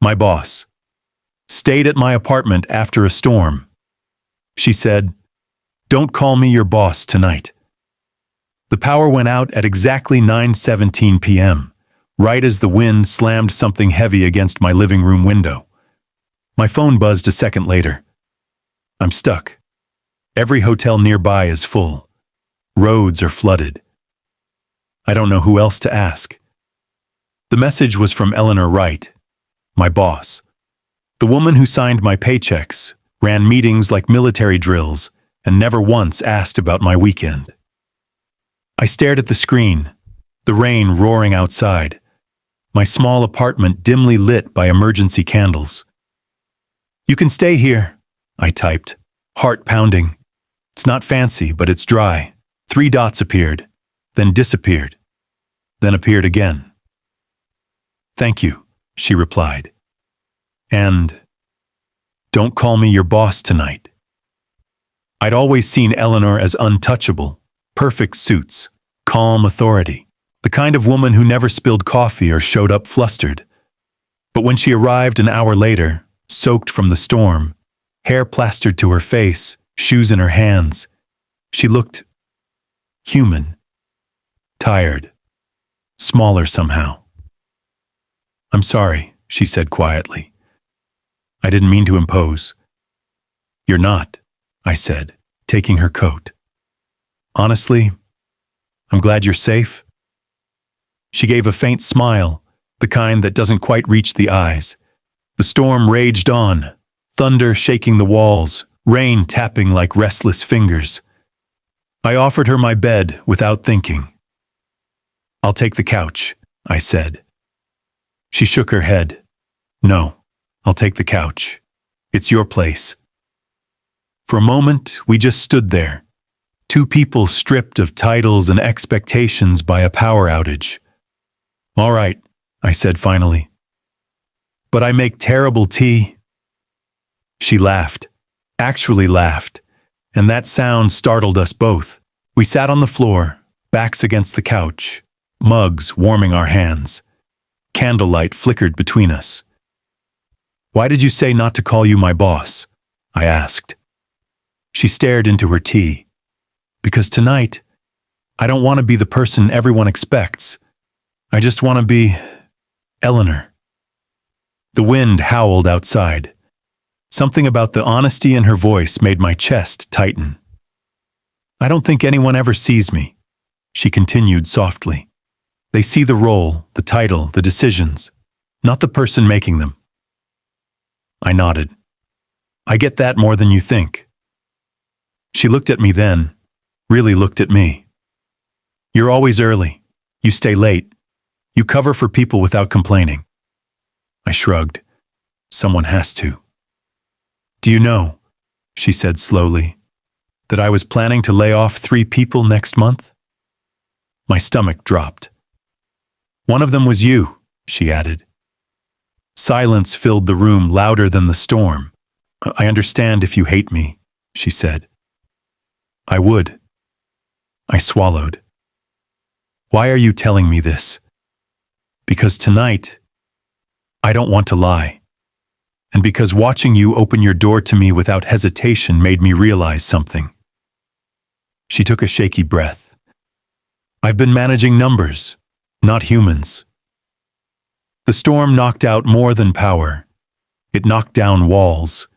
My boss. Stayed at my apartment after a storm. She said, "Don't call me your boss tonight." The power went out at exactly 9:17 p.m., right as the wind slammed something heavy against my living room window. My phone buzzed a second later. I'm stuck. Every hotel nearby is full. Roads are flooded. I don't know who else to ask. The message was from Eleanor Wright, my boss. The woman who signed my paychecks, ran meetings like military drills, and never once asked about my weekend. I stared at the screen, the rain roaring outside, my small apartment dimly lit by emergency candles. "You can stay here," I typed, heart pounding. "It's not fancy, but it's dry." 3 dots appeared, then disappeared, then appeared again. "Thank you," she replied. And, "Don't call me your boss tonight." I'd always seen Eleanor as untouchable, perfect suits, calm authority, the kind of woman who never spilled coffee or showed up flustered. But when she arrived an hour later, soaked from the storm, hair plastered to her face, shoes in her hands, she looked human, tired, smaller somehow. "I'm sorry," she said quietly. "I didn't mean to impose." "You're not," I said, taking her coat. "Honestly, I'm glad you're safe." She gave a faint smile, the kind that doesn't quite reach the eyes. The storm raged on, thunder shaking the walls, rain tapping like restless fingers. I offered her my bed without thinking. "I'll take the couch," I said. She shook her head. "No, I'll take the couch. It's your place." For a moment, we just stood there, 2 people stripped of titles and expectations by a power outage. "All right," I said finally. "But I make terrible tea." She laughed, actually laughed, and that sound startled us both. We sat on the floor, backs against the couch, mugs warming our hands. Candlelight flickered between us. "Why did you say not to call you my boss?" I asked. She stared into her tea. "Because tonight, I don't want to be the person everyone expects. I just want to be Eleanor." The wind howled outside. Something about the honesty in her voice made my chest tighten. "I don't think anyone ever sees me," she continued softly. "They see the role, the title, the decisions, not the person making them." I nodded. "I get that more than you think." She looked at me then, really looked at me. "You're always early. You stay late. You cover for people without complaining." I shrugged. "Someone has to." "Do you know," she said slowly, "that I was planning to lay off 3 people next month?" My stomach dropped. "One of them was you," she added. Silence filled the room louder than the storm. "I understand if you hate me," she said. "I would." I swallowed. "Why are you telling me this?" "Because tonight, I don't want to lie. And because watching you open your door to me without hesitation made me realize something." She took a shaky breath. "I've been managing numbers, not humans." The storm knocked out more than power. It knocked down walls.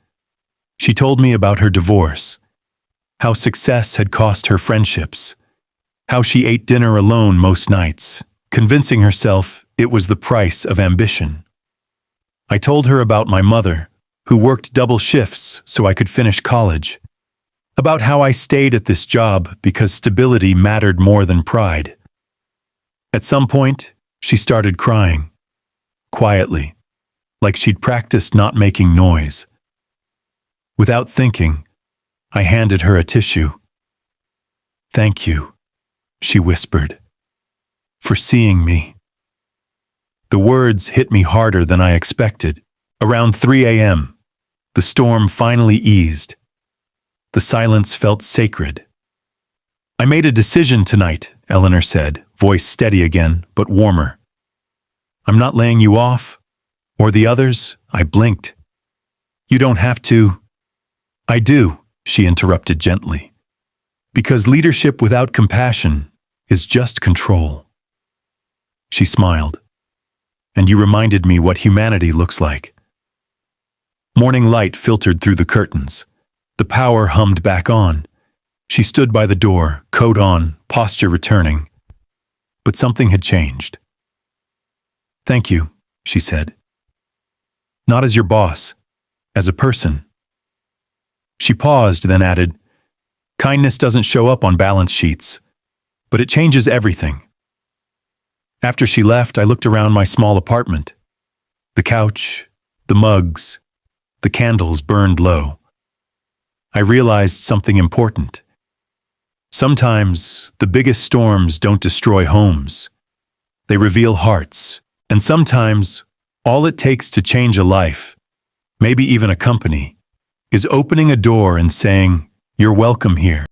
She told me about her divorce, how success had cost her friendships, how she ate dinner alone most nights, convincing herself it was the price of ambition. I told her about my mother, who worked double shifts so I could finish college, about how I stayed at this job because stability mattered more than pride. At some point, she started crying, quietly, like she'd practiced not making noise. Without thinking, I handed her a tissue. "Thank you," she whispered, "for seeing me." The words hit me harder than I expected. Around 3 a.m., the storm finally eased. The silence felt sacred. "I made a decision tonight," Eleanor said, voice steady again, but warmer. "I'm not laying you off. Or the others? I blinked. You don't have to. I do, she interrupted gently. Because leadership without compassion is just control. She smiled. And you reminded me what humanity looks like. Morning light filtered through the curtains. The power hummed back on. She stood by the door, coat on, posture returning. But something had changed. Thank you, she said. Not as your boss, as a person. She paused, then added, kindness doesn't show up on balance sheets, but it changes everything. After she left, I looked around my small apartment. The couch, the mugs, the candles burned low. I realized something important. Sometimes the biggest storms don't destroy homes. They reveal hearts. And sometimes all it takes to change a life, maybe even a company, is opening a door and saying, "You're welcome here."